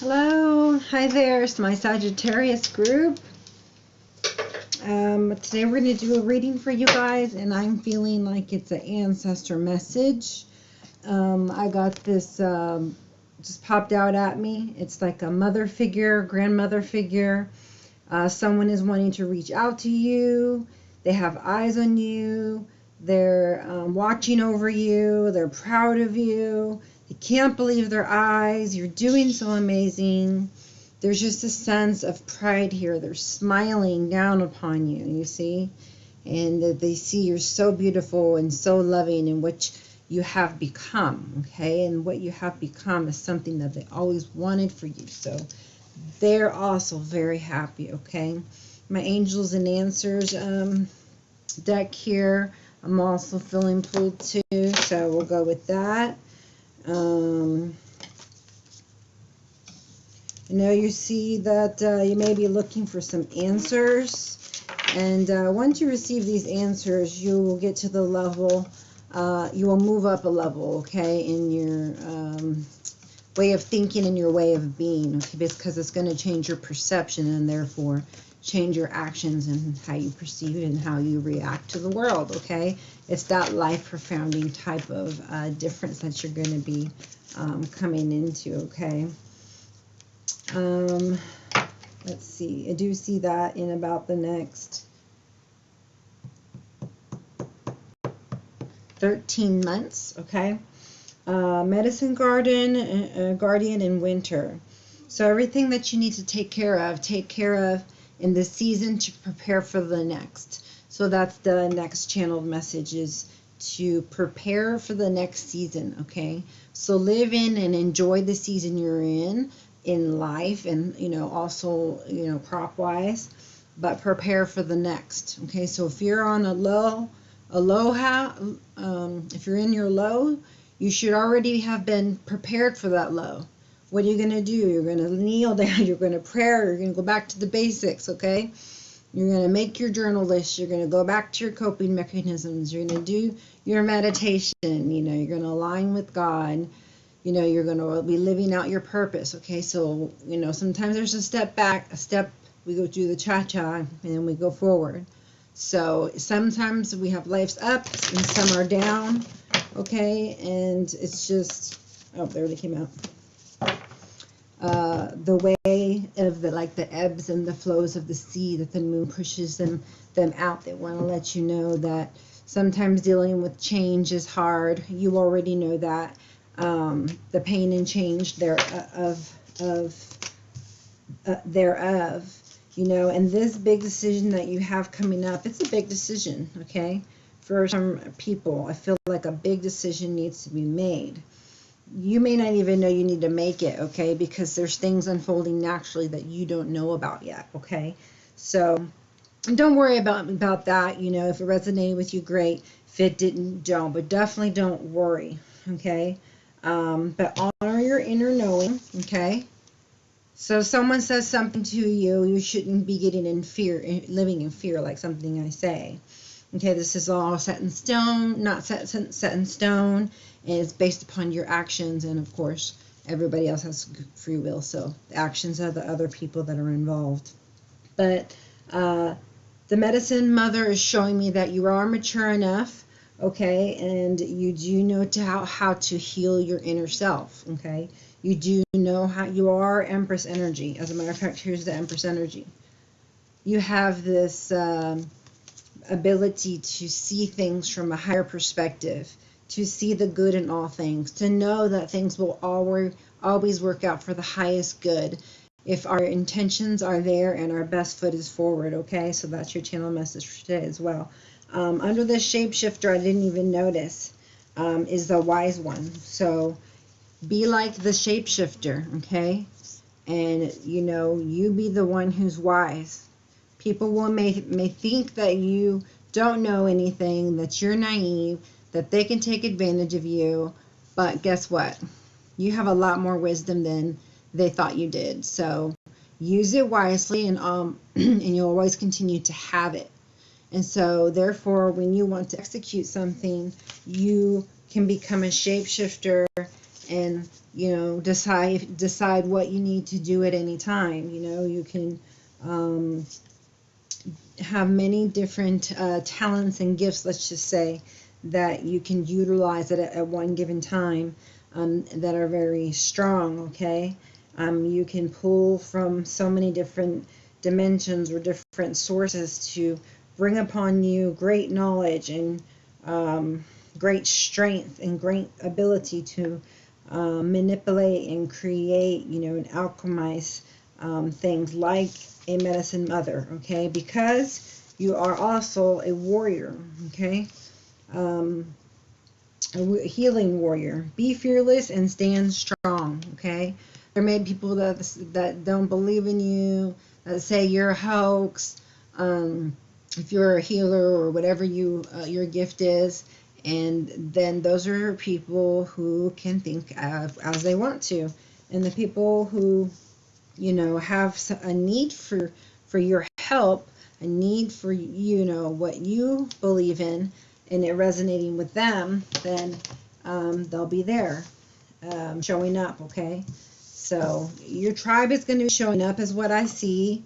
Hello, hi there, it's my Sagittarius group. Today we're going to do a reading for you guys, and I'm feeling like it's an ancestor message. I got this just popped out at me. It's like a mother figure, grandmother figure. Someone is wanting to reach out to you. They have eyes on you. They're watching over you. They're proud of you. They can't believe their eyes. You're doing so amazing. There's just a sense of pride here. They're smiling down upon you, you see? And that they see you're so beautiful and so loving in what you have become, okay? And what you have become is something that they always wanted for you. So they're also very happy, okay? My angels and answers deck here, I'm also feeling pulled too, so we'll go with that. I know you see that you may be looking for some answers, and once you receive these answers, you will get to the level, you will move up a level, okay, in your way of thinking and your way of being, okay, because it's going to change your perception and therefore change your actions and how you perceive it and how you react to the world, okay? It's that life profounding type of difference that you're going to be coming into, okay? Let's see. I do see that in about the next 13 months, okay? Medicine guardian in winter. So everything that you need to take care of in this season to prepare for the next. So that's the next channeled message, is to prepare for the next season, okay? So live in and enjoy the season you're in life, and also crop wise, but prepare for the next, okay? So if you're on if you're in your low, you should already have been prepared for that low. What are you going to do? You're going to kneel down, you're going to pray, you're going to go back to the basics, okay? You're going to make your journal list, you're going to go back to your coping mechanisms, you're going to do your meditation, you're going to align with God, you're going to be living out your purpose, okay? So, sometimes there's a step back, we go do the cha-cha, and then we go forward. So sometimes we have life's ups and some are down, okay? And it's just, oh, there they came out. The way of the ebbs and the flows of the sea, that the moon pushes them out. They want to let you know that sometimes dealing with change is hard. You already know that. The pain and change thereof, and this big decision that you have coming up, it's a big decision, okay? For some people, I feel like a big decision needs to be made. You may not even know you need to make it, okay? Because there's things unfolding naturally that you don't know about yet, okay? So don't worry about that. If it resonated with you, great. If it didn't, don't. But definitely don't worry, okay? But honor your inner knowing, okay? So if someone says something to you, you shouldn't be getting in fear, living in fear, like something I say. Okay, this is all set in stone, not set in stone, and it's based upon your actions, and of course, everybody else has free will, so the actions of the other people that are involved. But the medicine mother is showing me that you are mature enough, okay, and you do know how to heal your inner self, okay? You do know how you are Empress energy. As a matter of fact, here's the Empress energy. You have this ability to see things from a higher perspective, to see the good in all things, to know that things will always work out for the highest good if our intentions are there and our best foot is forward, okay? So that's your channel message for today as well. Under the shapeshifter, I didn't even notice, is the wise one. So be like the shapeshifter, okay? And you be the one who's wise. People may think that you don't know anything, that you're naive, that they can take advantage of you, but guess what? You have a lot more wisdom than they thought you did. So use it wisely, and you'll always continue to have it. And so therefore, when you want to execute something, you can become a shapeshifter and you know, decide what you need to do at any time. You know, you can have many different talents and gifts, let's just say, that you can utilize at one given time, that are very strong, okay? You can pull from so many different dimensions or different sources to bring upon you great knowledge and great strength and great ability to manipulate and create, you know, and alchemize things like a medicine mother, okay? Because you are also a warrior, okay? A healing warrior. Be fearless and stand strong, okay? There may be people that don't believe in you, that say you're a hoax, if you're a healer or whatever your gift is, and then those are people who can think as they want to. And the people who, you know, have a need for your help, a need for, you know, what you believe in, and it resonating with them, then they'll be there, showing up, okay? So your tribe is going to be showing up is what I see.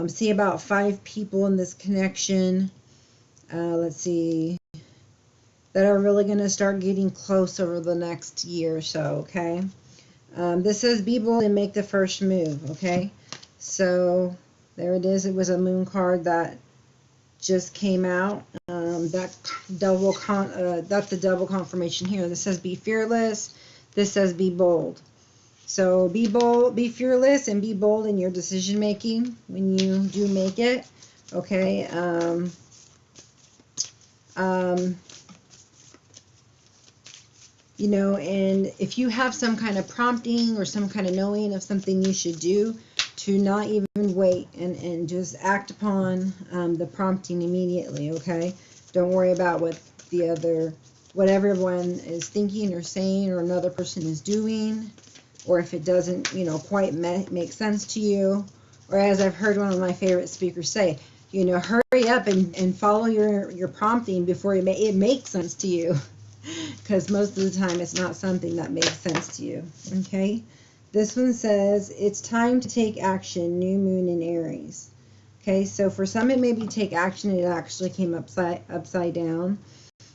See about 5 people in this connection. Let's see, that are really going to start getting close over the next year or so, okay? This says be bold and make the first move, okay? So there it is. It was a moon card that just came out. That's the double confirmation here. This says be fearless. This says be bold. So be bold, be fearless, and be bold in your decision making when you do make it, okay? You know, and if you have some kind of prompting or some kind of knowing of something you should do, to not even wait and just act upon the prompting immediately, okay? Don't worry about what everyone is thinking or saying or another person is doing, or if it doesn't, you know, quite make sense to you. Or as I've heard one of my favorite speakers say, you know, hurry up and follow your prompting before it makes sense to you. Because most of the time it's not something that makes sense to you, okay? This one says, it's time to take action, new moon in Aries. Okay, so for some it may be take action. It actually came upside down.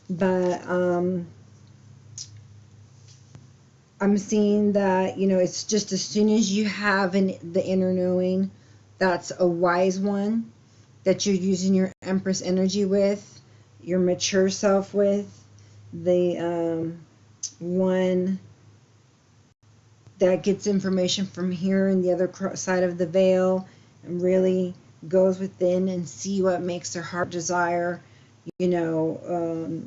But I'm seeing that, you know, it's just as soon as you have the inner knowing, that's a wise one, that you're using your Empress energy with, your mature self with, the one that gets information from here and the other side of the veil, and really goes within and see what makes their heart desire, you know,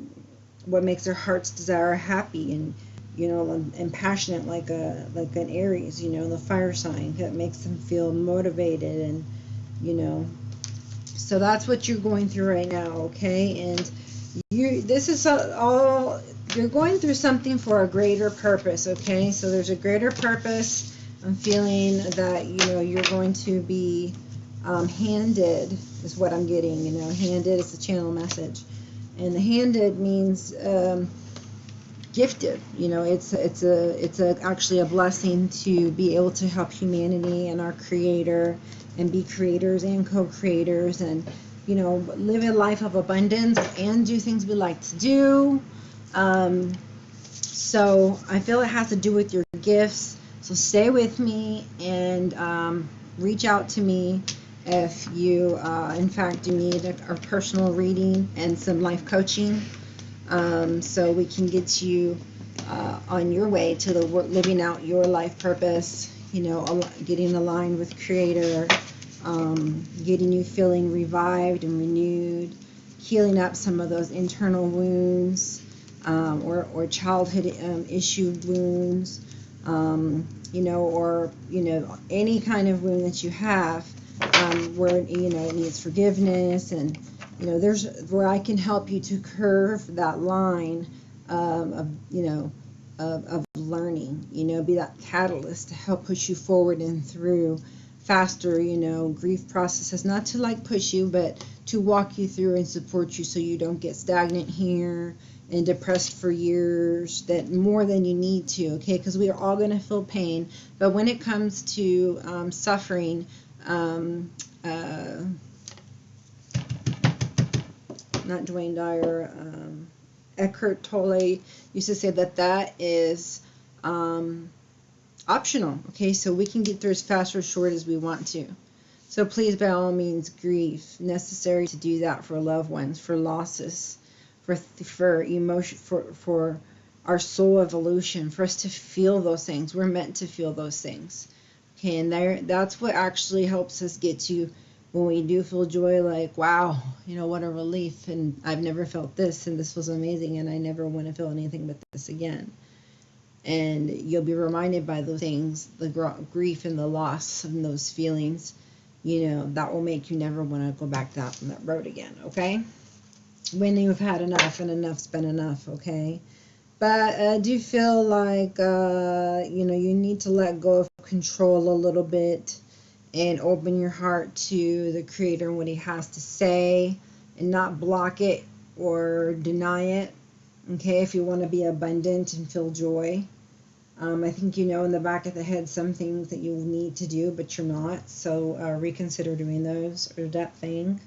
what makes their heart's desire happy and, you know, and passionate, like an Aries, you know, the fire sign, that makes them feel motivated, and, you know, so that's what you're going through right now, okay? And this is all, you're going through something for a greater purpose, okay? So there's a greater purpose. I'm feeling that, you know, you're going to be handed, is what I'm getting, you know, handed is the channel message. And the handed means gifted, you know, it's actually a blessing to be able to help humanity and our creator and be creators and co-creators, and, you know, live a life of abundance and do things we like to do. So I feel it has to do with your gifts. So stay with me and reach out to me if you, in fact, do need a personal reading and some life coaching, so we can get you on your way to living out your life purpose, you know, getting aligned with Creator, getting you feeling revived and renewed, healing up some of those internal wounds, or childhood issue wounds, you know, or, you know, any kind of wound that you have, where, you know, it needs forgiveness, and, you know, there's where I can help you to curve that line of, you know, of learning, you know, be that catalyst to help push you forward and through faster, you know, grief processes, not to like push you, but to walk you through and support you so you don't get stagnant here and depressed for years, that more than you need to, okay? Because we are all going to feel pain. But when it comes to suffering, not Dwayne Dyer, Eckhart Tolle used to say that that is optional, okay? So we can get through as fast or short as we want to. So please, by all means, grieve. Necessary to do that for loved ones, for losses, for emotion, for our soul evolution, for us to feel those things. We're meant to feel those things, okay? And that's what actually helps us get to when we do feel joy, like, wow, you know, what a relief, and I've never felt this, and this was amazing, and I never want to feel anything but this again. And you'll be reminded by those things, the grief and the loss and those feelings, you know, that will make you never want to go back down that road again, okay? When you've had enough, and enough's been enough, okay? But I do feel like, you know, you need to let go of control a little bit, and open your heart to the Creator and what He has to say, and not block it or deny it, okay? If you want to be abundant and feel joy. I think you know in the back of the head some things that you need to do, but you're not, so reconsider doing those, or that thing.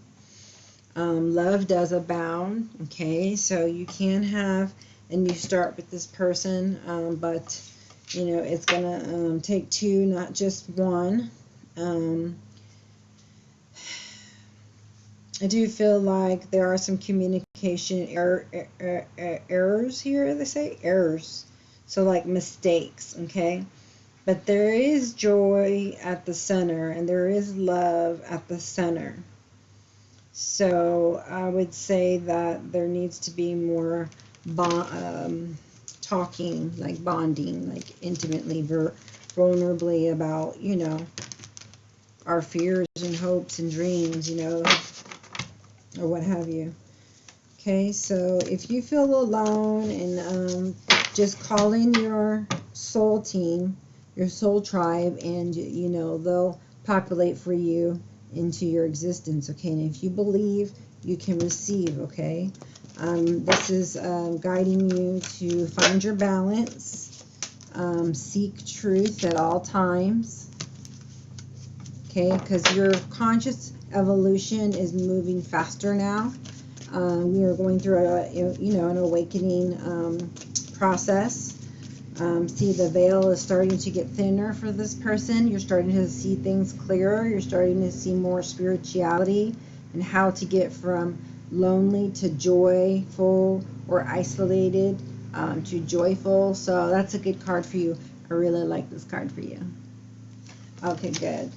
Love does abound, okay? So you can have, and you start with this person, but, you know, it's going to take two, not just one. I do feel like there are some communication errors here. They say errors, so like mistakes, okay? But there is joy at the center, and there is love at the center. So I would say that there needs to be more talking, like bonding, like intimately, vulnerably about, you know, our fears and hopes and dreams, you know, or what have you. Okay, so if you feel alone, and just call in your soul team, your soul tribe, and, you know, they'll populate for you into your existence, okay? And if you believe, you can receive, okay? This is guiding you to find your balance, seek truth at all times, okay, because your conscious evolution is moving faster now. We are going through an awakening process. See, the veil is starting to get thinner for this person. You're starting to see things clearer. You're starting to see more spirituality, and how to get from lonely to joyful, or isolated to joyful. So that's a good card for you. I really like this card for you. Okay, good.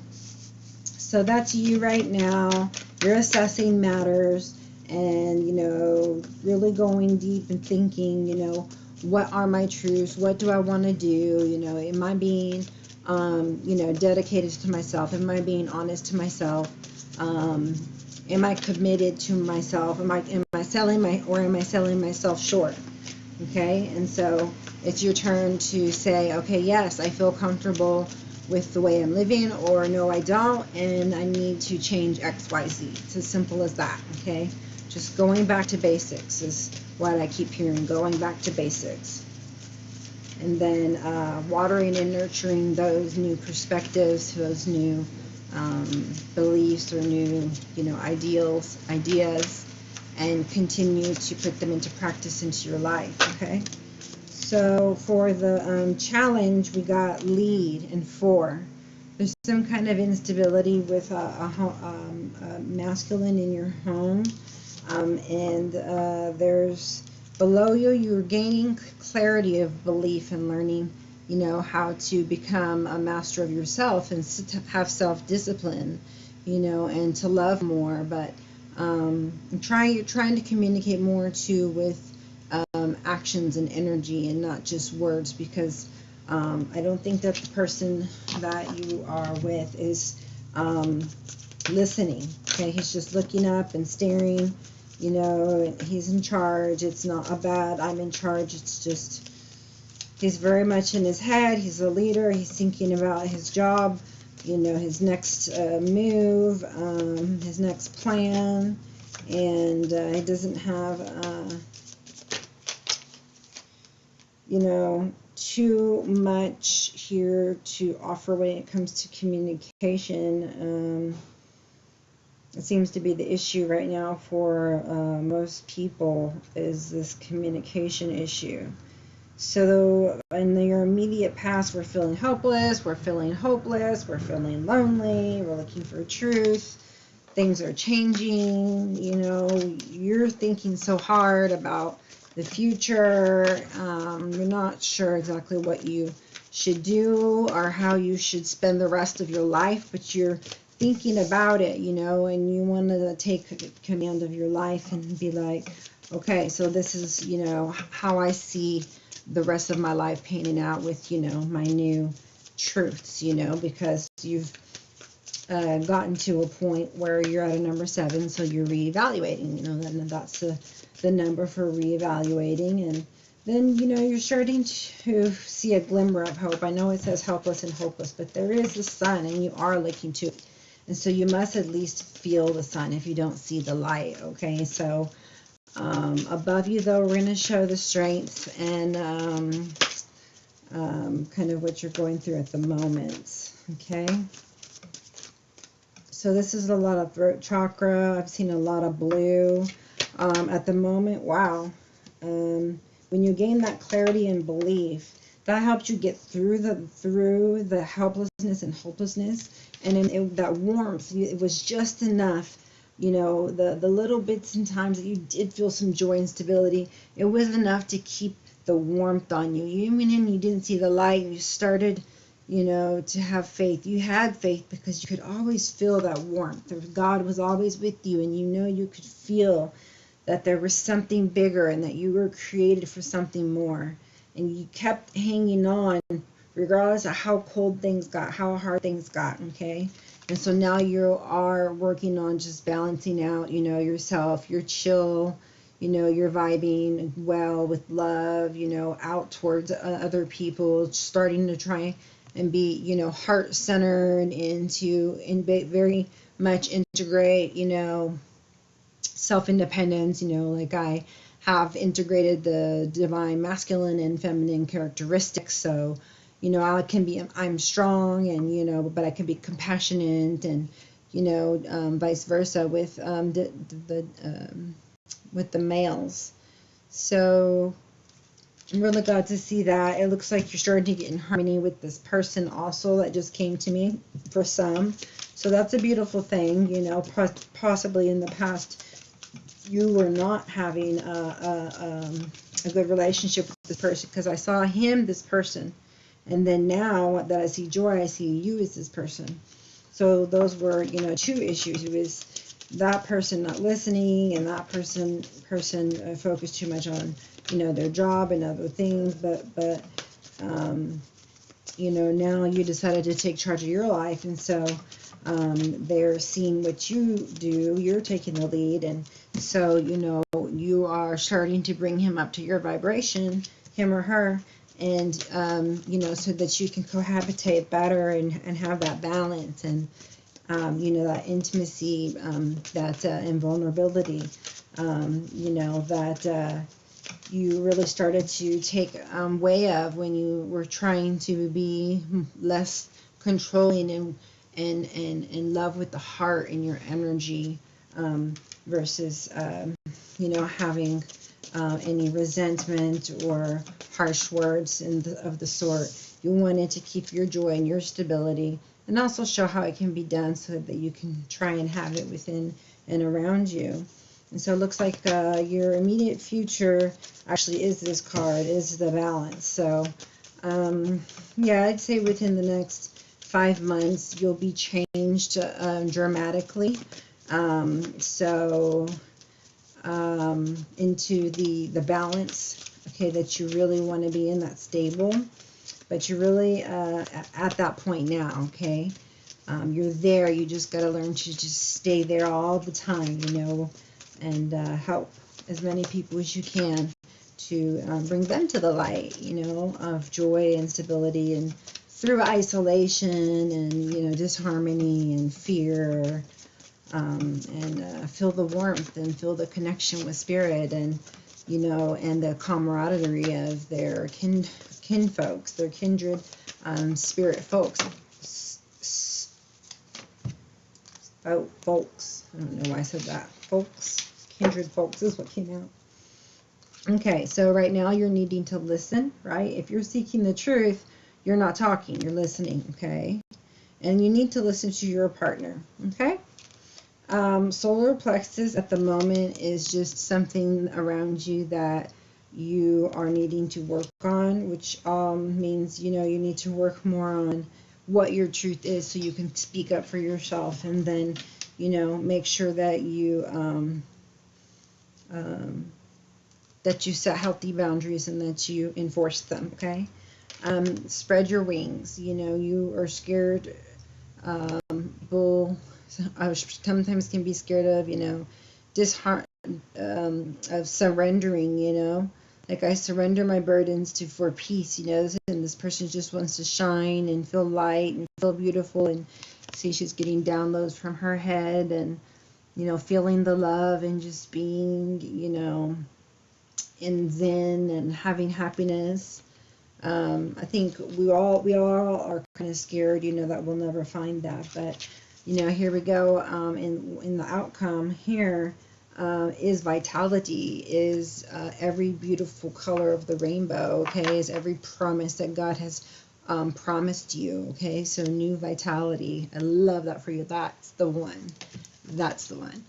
So that's you right now. You're assessing matters, and, you know, really going deep and thinking, you know, what are my truths? What do I want to do? You know, am I being, you know, dedicated to myself? Am I being honest to myself? Am I committed to myself? Am I selling myself short? Okay, and so it's your turn to say, okay, yes, I feel comfortable with the way I'm living, or no, I don't, and I need to change X, Y, Z. It's as simple as that, okay? Just going back to basics is what I keep hearing, going back to basics. And then watering and nurturing those new perspectives, those new beliefs, or new, you know, ideas, and continue to put them into practice into your life, okay? So for the challenge, we got lead and 4. There's some kind of instability with a masculine in your home, and there's below you, you're gaining clarity of belief and learning, you know, how to become a master of yourself and have self-discipline, you know, and to love more. But you're trying to communicate more too with actions and energy, and not just words, because I don't think that the person that you are with is listening, okay? He's just looking up and staring, you know, and he's in charge. It's not a bad I'm in charge, it's just he's very much in his head. He's a leader. He's thinking about his job, you know, his next move, his next plan, and he doesn't have you know, too much here to offer when it comes to communication. It seems to be the issue right now for most people, is this communication issue. So in your immediate past, we're feeling hopeless, we're feeling hopeless, we're feeling lonely, we're looking for truth. Things are changing, you know, you're thinking so hard about the future. You're not sure exactly what you should do or how you should spend the rest of your life, but you're thinking about it, you know, and you want to take command of your life and be like, okay, so this is, you know, how I see the rest of my life panning out with, you know, my new truths, you know, because you've gotten to a point where you're at a number 7, so you're reevaluating, you know, and that's the number for reevaluating. And then, you know, you're starting to see a glimmer of hope. I know it says helpless and hopeless, but there is the sun, and you are looking to it. And so you must at least feel the sun if you don't see the light, okay? So above you, though, we're going to show the strength and kind of what you're going through at the moment, okay? So this is a lot of throat chakra. I've seen a lot of blue at the moment. Wow. When you gain that clarity and belief, that helped you get through the helplessness and hopelessness. And in that warmth, it was just enough, you know, the little bits and times that you did feel some joy and stability, it was enough to keep the warmth on you. Even when you didn't see the light, you started, you know, to have faith. You had faith because you could always feel that warmth. God was always with you, and you know you could feel that there was something bigger and that you were created for something more. And you kept hanging on regardless of how cold things got, how hard things got, okay? And so now you are working on just balancing out, you know, yourself. You're chill, you know, you're vibing well with love, you know, out towards other people, starting to try and be, you know, heart-centered and very much integrate, you know, self-independence, you know, like I have integrated the divine masculine and feminine characteristics. So, you know, I'm strong, and, you know, but I can be compassionate, and, you know, vice versa with with the males. So I'm really glad to see that. It looks like you're starting to get in harmony with this person also that just came to me for some. So that's a beautiful thing, you know. Possibly in the past you were not having a good relationship with this person, because I saw this person, and then now that I see Joy, I see you as this person. So those were, you know, 2 issues. It was that person not listening, and that person focused too much on, you know, their job and other things. But you know, now you decided to take charge of your life, and so they're seeing what you do. You're taking the lead, and so, you know, you are starting to bring him up to your vibration, him or her, and you know, so that you can cohabitate better and have that balance, and you know, that intimacy, that and vulnerability, you know, that you really started to take way of when you were trying to be less controlling and in love with the heart and your energy, versus you know, having any resentment or harsh words of the sort. You wanted to keep your joy and your stability, and also show how it can be done so that you can try and have it within and around you. And so it looks like your immediate future actually is this card, is the balance. So yeah, I'd say within the next 5 months you'll be changed dramatically. So into the balance, okay, that you really want to be in, that stable. But you're really at that point now, okay? You're there. You just got to learn to just stay there all the time, you know, and help as many people as you can to bring them to the light, you know, of joy and stability, and through isolation and, you know, disharmony and fear, and feel the warmth and feel the connection with spirit, and you know, and the camaraderie of their kin folks, their kindred spirit folks. Folks. I don't know why I said that. Folks. Kindred folks is what came out. Okay, so right now you're needing to listen, right? If you're seeking the truth, you're not talking, you're listening, okay? And you need to listen to your partner, okay? Solar plexus at the moment is just something around you that you are needing to work on, which means, you know, you need to work more on what your truth is so you can speak up for yourself, and then, you know, make sure that you set healthy boundaries and that you enforce them, okay? Spread your wings. You know, you are scared, sometimes can be scared of, you know, of surrendering, you know, like I surrender my burdens for peace, you know, and this person just wants to shine and feel light and feel beautiful, and see she's getting downloads from her head, and, you know, feeling the love and just being, you know, in zen and having happiness. I think we all are kind of scared, you know, that we'll never find that, but, you know, here we go. In the outcome here is vitality, is every beautiful color of the rainbow, okay, is every promise that God has promised you, okay, so new vitality. I love that for you. That's the one. That's the one.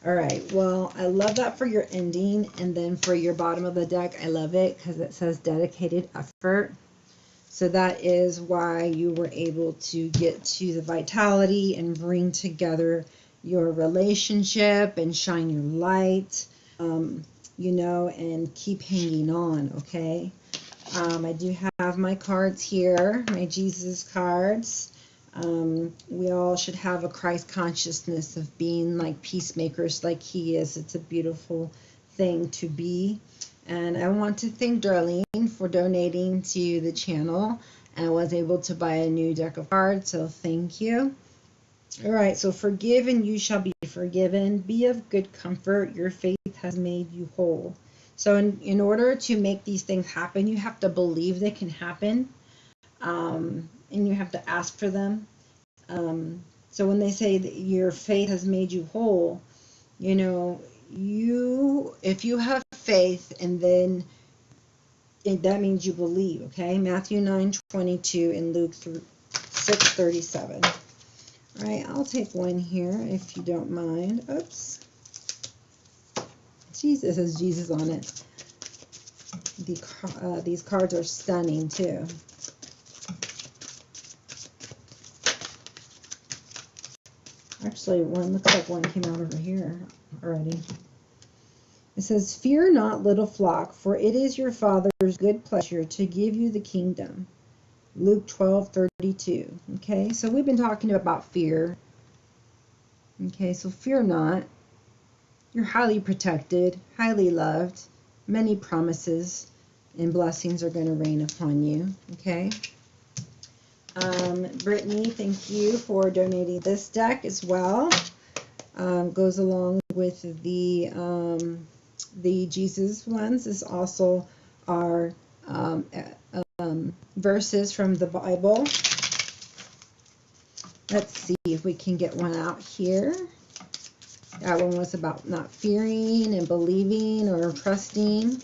All right, well, I love that for your ending, and then for your bottom of the deck, I love it because it says dedicated effort. So that is why you were able to get to the vitality and bring together your relationship and shine your light, you know, and keep hanging on, okay? I do have my cards here, my Jesus cards. We all should have a Christ consciousness of being like peacemakers like he is. It's a beautiful thing to be. And I want to thank Darlene for donating to the channel. And I was able to buy a new deck of cards, so thank you. All right, so forgive and you shall be forgiven. Be of good comfort. Your faith has made you whole. So in order to make these things happen, you have to believe they can happen. And you have to ask for them. So when they say that your faith has made you whole, you know, if you have faith, and then that means you believe, okay? Matthew 9:22 and Luke 6:37. All right, I'll take one here if you don't mind. Oops. Jesus has Jesus on it. These cards are stunning too. Actually, one looks like one came out over here already. It says, "Fear not, little flock, for it is your Father's good pleasure to give you the kingdom." Luke 12:32. Okay, so we've been talking about fear. Okay, so fear not. You're highly protected, highly loved. Many promises and blessings are going to rain upon you. Okay. Brittany, thank you for donating this deck as well. Goes along with the Jesus ones. This also are verses from the Bible. Let's see if we can get one out here. That one was about not fearing and believing or trusting.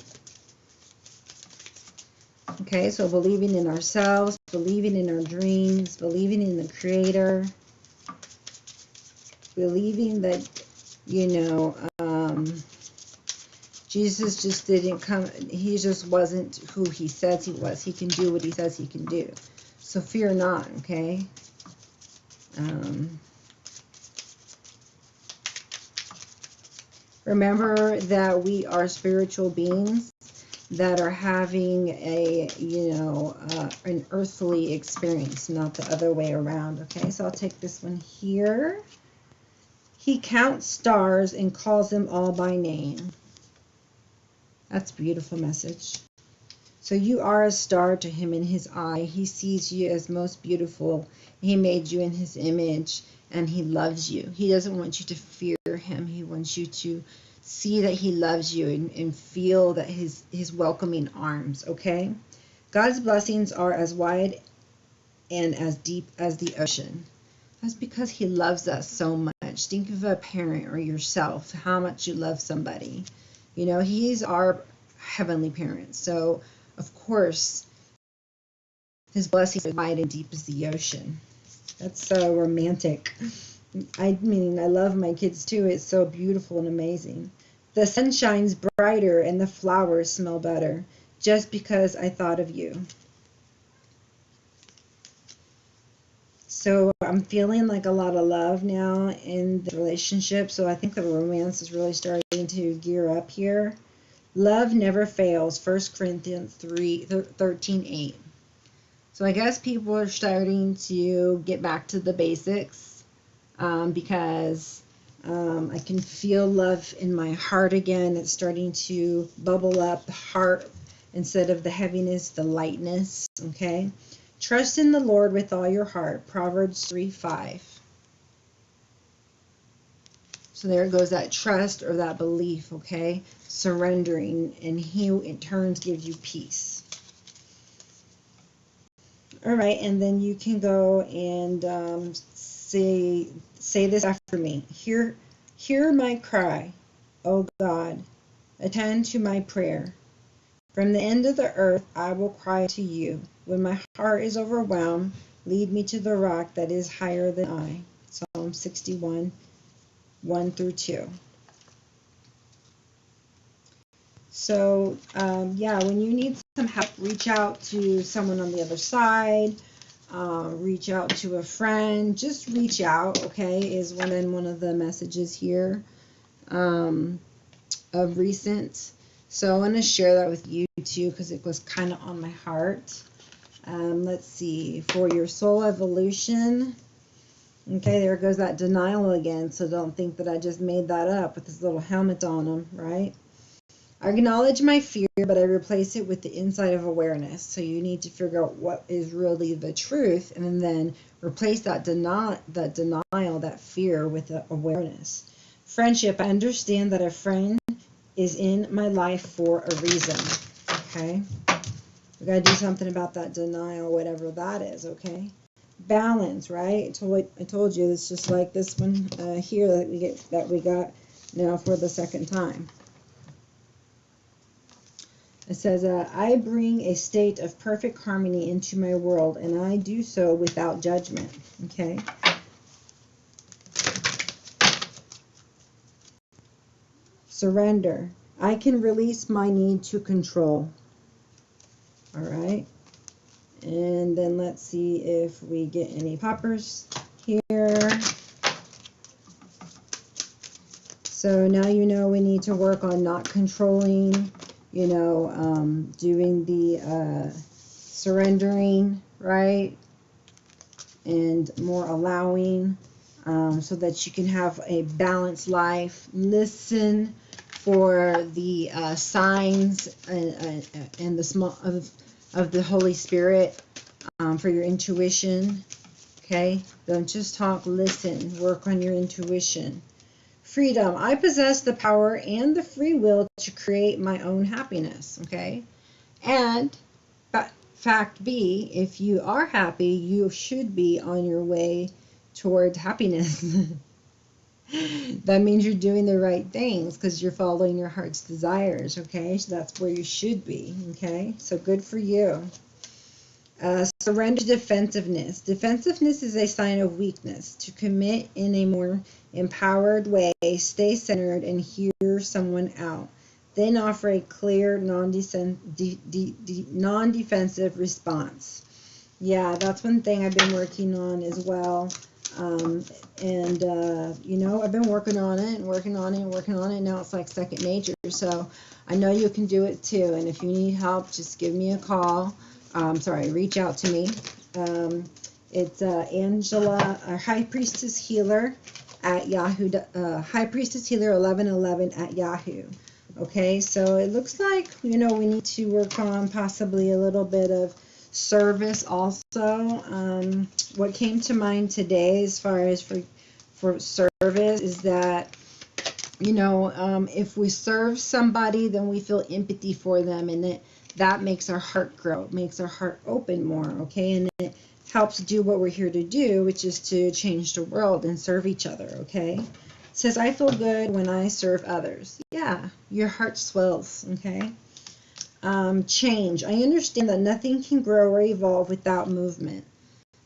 Okay, so believing in ourselves, believing in our dreams, believing in the Creator, believing that, you know, Jesus just didn't come, he just wasn't who he says he was. He can do what he says he can do. So fear not, okay? Remember that we are spiritual beings that are having a, you know, an earthly experience, not the other way around. Okay, so I'll take this one here. He counts stars and calls them all by name. That's a beautiful message. So you are a star to him in his eye. He sees you as most beautiful. He made you in his image. and he loves you. He doesn't want you to fear him. He wants you to see that he loves you and feel that his welcoming arms, okay? God's blessings are as wide and as deep as the ocean. That's because he loves us so much. Think of a parent or yourself, how much you love somebody. You know, he's our heavenly parent. So, of course, his blessings are wide and deep as the ocean. That's so romantic. I mean, I love my kids too. It's so beautiful and amazing. The sun shines brighter and the flowers smell better just because I thought of you. So I'm feeling like a lot of love now in the relationship. So I think the romance is really starting to gear up here. Love never fails. 1 Corinthians 13:8. So I guess people are starting to get back to the basics because I can feel love in my heart again. It's starting to bubble up the heart instead of the heaviness, the lightness, okay? Trust in the Lord with all your heart. Proverbs 3:5. So there goes that trust or that belief, okay? Surrendering, and he in turn gives you peace. All right, and then you can go and say this after me. Hear my cry, O God. Attend to my prayer. From the end of the earth I will cry to you. When my heart is overwhelmed, lead me to the rock that is higher than I. Psalm 61, 1-2. So, yeah, when you need some help, reach out to someone on the other side. Reach out to a friend. Just reach out, okay, is one of the messages here of recent. So I want to share that with you too because it was kind of on my heart. Let's see, for your soul evolution. Okay, there goes that denial again. So don't think that I just made that up with this little helmet on them, right? I acknowledge my fear, but I replace it with the insight of awareness. So you need to figure out what is really the truth and then replace that denial, that fear with the awareness. Friendship, I understand that a friend is in my life for a reason, okay? We got to do something about that denial, whatever that is, okay? Balance, right? I told you it's just like this one here that we got now for the second time. It says, I bring a state of perfect harmony into my world, and I do so without judgment, okay? Surrender. I can release my need to control. All right. And then let's see if we get any poppers here. So now you know we need to work on not controlling, you know, doing the surrendering, right? And more allowing so that you can have a balanced life. Listen for the signs and the small of the Holy Spirit for your intuition. Okay, don't just talk, listen, work on your intuition. Freedom, I possess the power and the free will to create my own happiness. Okay, and fact B, if you are happy, you should be on your way towards happiness. That means you're doing the right things because you're following your heart's desires, okay? So that's where you should be, okay? So good for you. Surrender defensiveness. Defensiveness is a sign of weakness. To commit in a more empowered way, stay centered and hear someone out. Then offer a clear, non-defensive response. Yeah, that's one thing I've been working on as well. You know, I've been working on it and working on it and working on it. Now it's like second nature. So I know you can do it too. And if you need help, just give me a call. Reach out to me. It's Angela, High Priestess Healer at Yahoo. High Priestess Healer 1111 at Yahoo. Okay, so it looks like, you know, we need to work on possibly a little bit of service also. What came to mind today as far as for service is that, you know, if we serve somebody, then we feel empathy for them, and that makes our heart grow, makes our heart open more, okay? And it helps do what we're here to do, which is to change the world and serve each other, okay? It says, I feel good when I serve others. Yeah, your heart swells, okay? Change. I understand that nothing can grow or evolve without movement.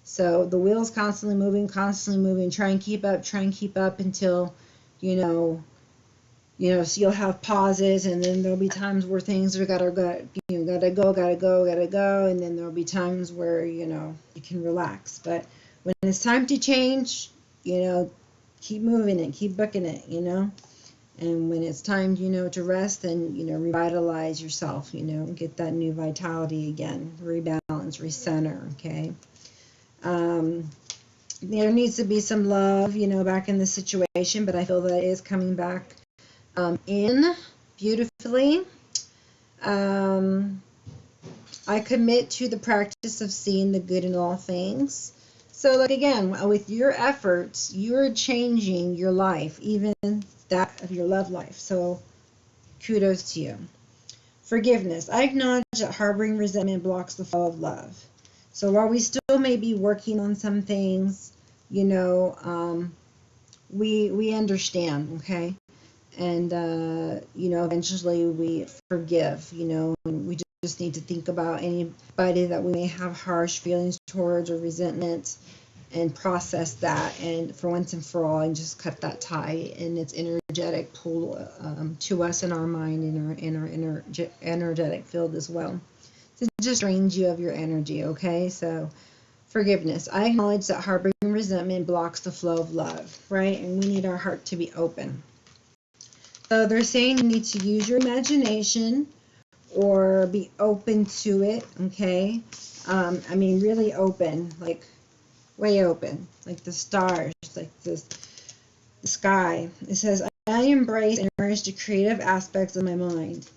So the wheel's constantly moving, try and keep up until, you know, so you'll have pauses, and then there'll be times where things are gotta go, and then there'll be times where, you know, you can relax. But when it's time to change, you know, keep moving it, keep booking it, you know. And when it's time, you know, to rest, then, you know, revitalize yourself, you know, get that new vitality again, rebalance, recenter, okay. There needs to be some love, you know, back in the situation, but I feel that it is coming back in beautifully. I commit to the practice of seeing the good in all things. So, like, again, with your efforts, you're changing your life, even that of your love life. So kudos to you. Forgiveness. I acknowledge that harboring resentment blocks the flow of love. So while we still may be working on some things, you know, we understand, okay? And, you know, eventually we forgive, you know, and we just need to think about anybody that we may have harsh feelings towards or resentment, and process that, and for once and for all, and just cut that tie and its energetic pull to us in our mind, in our energetic field as well. So it just drains you of your energy, okay? So forgiveness. I acknowledge that harboring resentment blocks the flow of love, right? And we need our heart to be open. So they're saying you need to use your imagination or be open to it, okay? I mean, really open, like way open, like the stars, like the sky. It says, I embrace and nourish the creative aspects of my mind,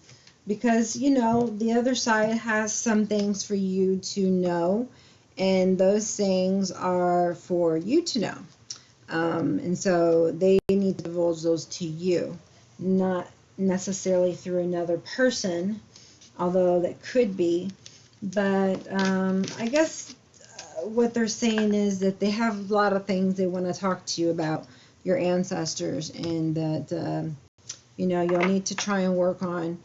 because, you know, the other side has some things for you to know, and those things are for you to know. And so they need to divulge those to you, not necessarily through another person, although that could be. But I guess what they're saying is that they have a lot of things they want to talk to you about, your ancestors, and that, you know, you'll need to try and work on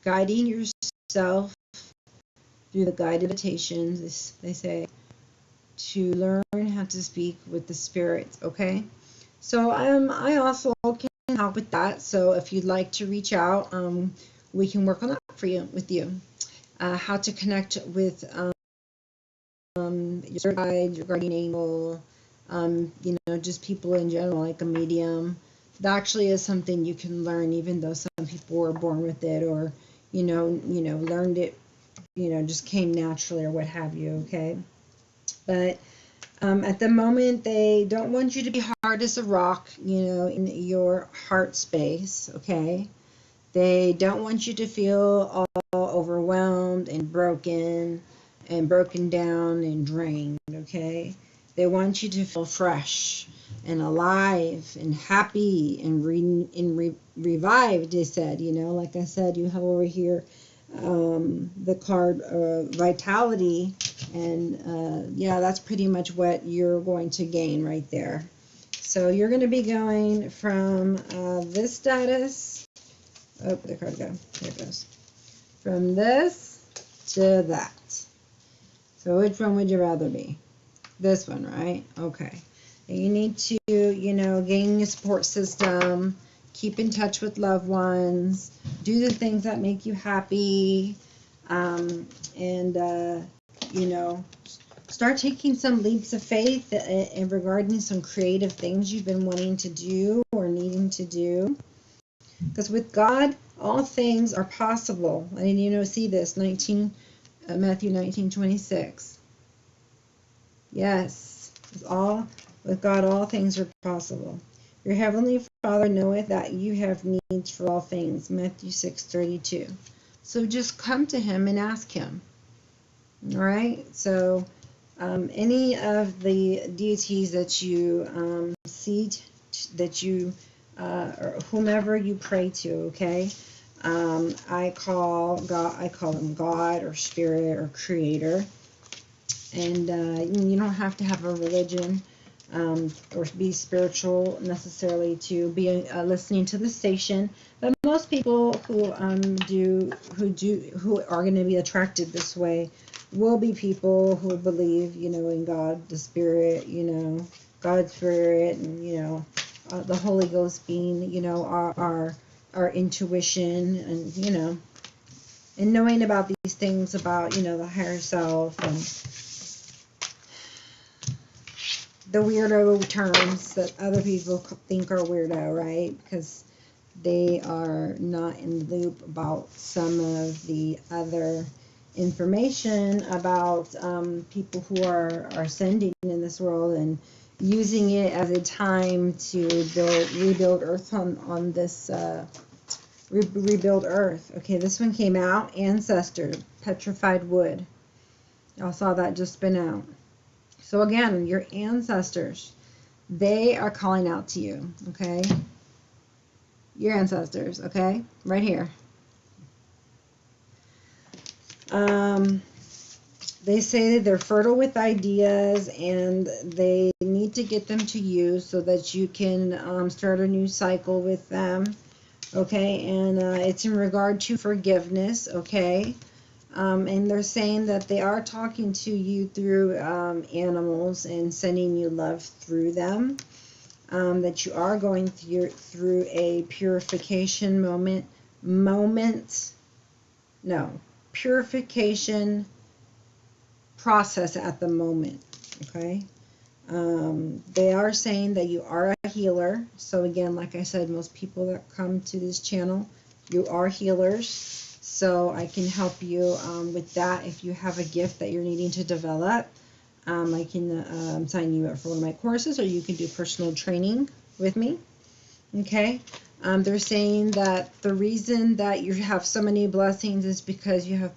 guiding yourself through the guided meditations, they say, to learn how to speak with the spirits, okay? So I also can help with that. So if you'd like to reach out, we can work on that for you, with you. How to connect with your guide, your guardian angel, you know, just people in general, like a medium. That actually is something you can learn, even though some people were born with it, or you know, learned it, you know, just came naturally, or what have you. Okay, but at the moment, they don't want you to be hard as a rock, you know, in your heart space. Okay, they don't want you to feel all overwhelmed and broken down and drained, okay? They want you to feel fresh and alive and happy and revived, they said, you know, like I said, you have over here the card vitality, and yeah, that's pretty much what you're going to gain right there. So you're going to be going from this status, oh, the card go, there it goes, from this to that. So which one would you rather be? This one, right? Okay. And you need to, you know, gain your support system, keep in touch with loved ones, do the things that make you happy, and, you know, start taking some leaps of faith in regarding some creative things you've been wanting to do or needing to do. Because with God, all things are possible. And, you know, see this, Matthew 19:26. Yes, with God all things are possible. Your heavenly Father knoweth that you have needs for all things. Matthew 6:32. So just come to him and ask him. All right. So any of the deities that you see, that you, or whomever you pray to, okay? I call them God or Spirit or Creator. And you don't have to have a religion or be spiritual necessarily to be listening to the station. But most people who are going to be attracted this way will be people who believe, in God, the Spirit, God's Spirit, and the Holy Ghost being, our intuition, and knowing about these things about, the higher self, and the weirdo terms that other people think are weirdo, right? Because they are not in the loop about some of the other information about people who are ascending in this world and using it as a time to rebuild Earth on this rebuild Earth. Okay, this one came out, Ancestor, Petrified Wood. Y'all saw that just spin out. So again, your ancestors, they are calling out to you, okay? Your ancestors, okay? Right here. They say that they're fertile with ideas and they need to get them to you so that you can start a new cycle with them, okay? And it's in regard to forgiveness, okay? And they're saying that they are talking to you through animals and sending you love through them. That you are going through a purification purification process at the moment, okay? They are saying that you are a healer. So again, like I said, most people that come to this channel, you are healers. So I can help you with that. If you have a gift that you're needing to develop, I can sign you up for one of my courses, or you can do personal training with me. Okay. They're saying that the reason that you have so many blessings is because you have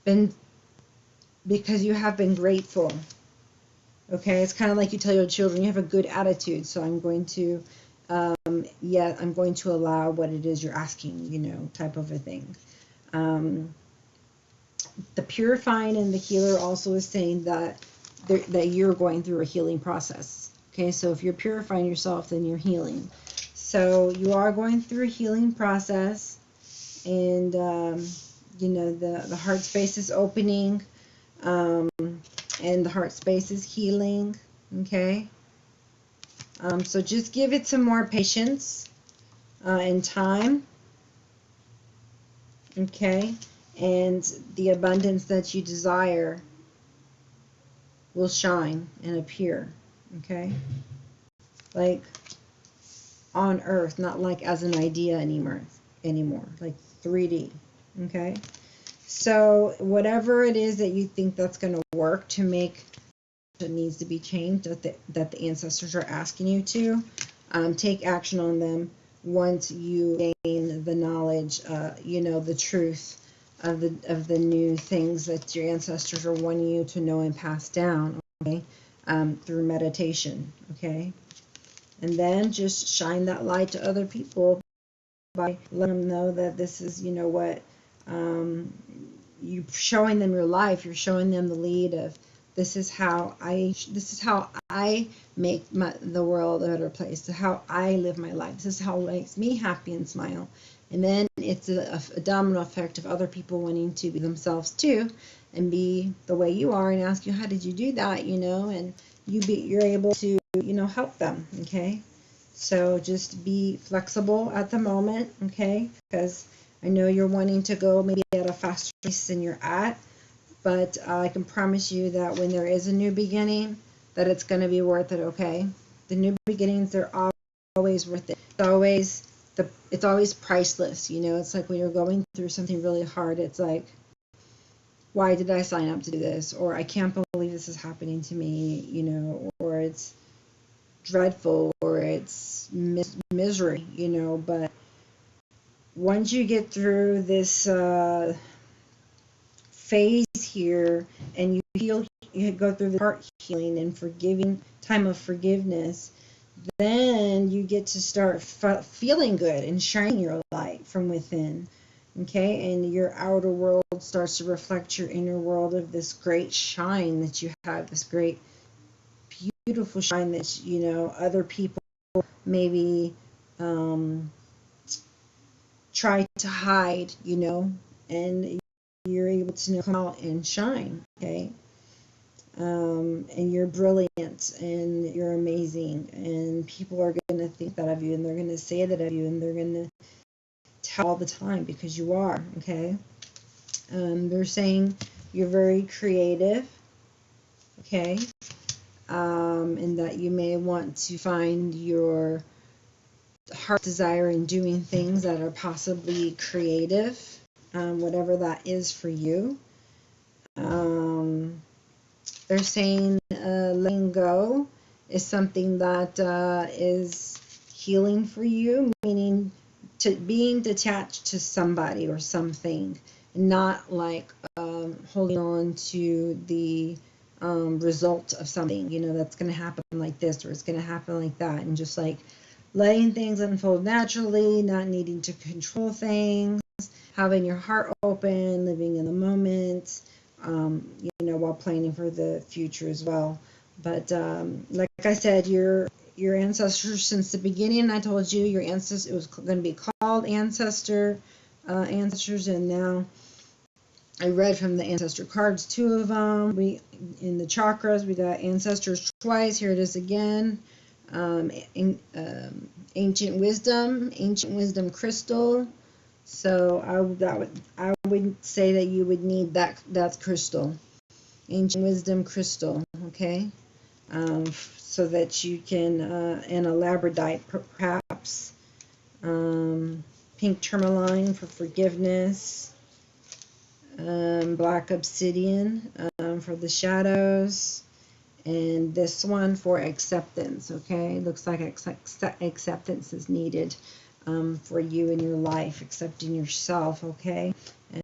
been grateful. Okay. It's kind of like you tell your children you have a good attitude, so I'm going to I'm going to allow what it is you're asking, type of a thing. The purifying and the healer also is saying that you're going through a healing process. Okay, so if you're purifying yourself, then you're healing. So you are going through a healing process, and the heart space is opening, and the heart space is healing. Okay. So just give it some more patience and time, okay? And the abundance that you desire will shine and appear, okay? Like on earth, not like as an idea anymore, like 3D, okay? So whatever it is that you think that's going to work to make that needs to be changed, that the ancestors are asking you to, take action on them once you gain the knowledge, the truth of the new things that your ancestors are wanting you to know and pass down, okay, through meditation, okay? And then just shine that light to other people by letting them know that this is, you're showing them your life, you're showing them the lead of, this is how I make the world a better place. This is how I live my life. This is how it makes me happy and smile. And then it's a domino effect of other people wanting to be themselves too, and be the way you are, and ask you, how did you do that? And you're able to help them. Okay, so just be flexible at the moment. Okay, because I know you're wanting to go maybe at a faster pace than you're at. But I can promise you that when there is a new beginning, that it's going to be worth it, okay? The new beginnings, they're always worth it. It's always priceless, It's like when you're going through something really hard, it's like, why did I sign up to do this? Or I can't believe this is happening to me, or it's dreadful, or it's misery, But once you get through this phase here, and you go through the heart healing and forgiving time of forgiveness, then you get to start feeling good and shining your light from within. Okay, and your outer world starts to reflect your inner world of this great shine that you have, this great, beautiful shine that, you know, other people maybe try to hide, you know, and you're able to come out and shine, okay? And you're brilliant and you're amazing, and people are going to think that of you, and they're going to say that of you, and they're going to tell all the time, because you are, okay? They're saying you're very creative, okay? And that you may want to find your heart desire in doing things that are possibly creative, whatever that is for you. They're saying letting go is something that is healing for you, meaning being detached to somebody or something, not like holding on to the result of something, you know, that's going to happen like this or it's going to happen like that, and just like letting things unfold naturally, not needing to control things, having your heart open, living in the moment, you know, while planning for the future as well. But like I said, your ancestors, since the beginning, I told you your ancestors, it was going to be called ancestors, and now I read from the ancestor cards, 2 of them. In the chakras, we got ancestors twice. Here it is again. Ancient wisdom crystal. So I would say that you would need that crystal, ancient wisdom crystal, okay, so that you can, and a labradorite perhaps, pink tourmaline for forgiveness, black obsidian for the shadows, and this one for acceptance, okay? Looks like acceptance is needed for you in your life, accepting yourself, okay?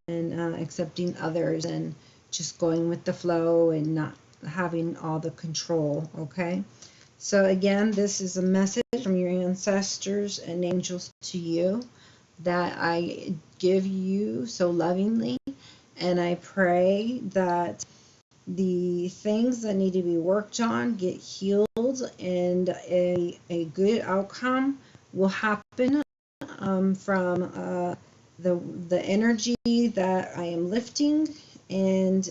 And accepting others, and just going with the flow and not having all the control, okay? So again, this is a message from your ancestors and angels to you that I give you so lovingly, and I pray that the things that need to be worked on get healed, and a good outcome will happen from the energy that I am lifting, and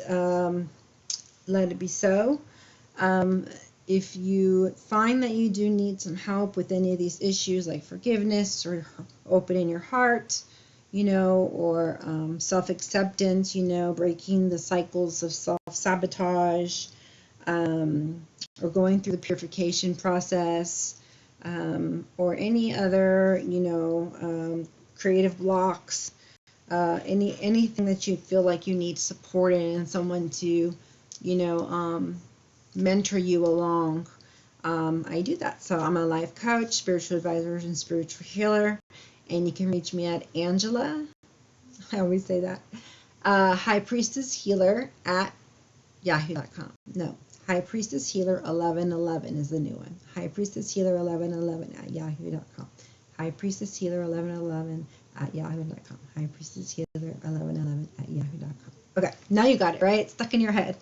let it be so. If you find that you do need some help with any of these issues, like forgiveness or opening your heart, you know, or self-acceptance, you know, breaking the cycles of self-sabotage, or going through the purification process, or any other, you know, creative blocks, anything that you feel like you need support in, and someone to, you know, mentor you along. I do that. So I'm a life coach, spiritual advisor, and spiritual healer. And you can reach me at Angela, I always say that, High Priestess Healer at yahoo.com. No, High Priestess Healer 1111 is the new one. High Priestess Healer 1111 at yahoo.com. High Priestess Healer 1111 at yahoo.com. High Priestess Healer 1111 at yahoo.com. Okay, now you got it, right? It's stuck in your head.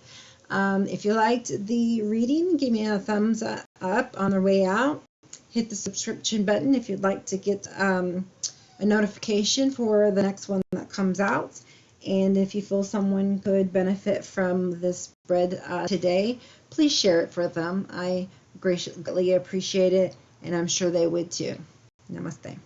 If you liked the reading, give me a thumbs up on the way out. Hit the subscription button if you'd like to get a notification for the next one that comes out. And if you feel someone could benefit from this spread today, please share it for them. I greatly appreciate it, and I'm sure they would too. Namaste.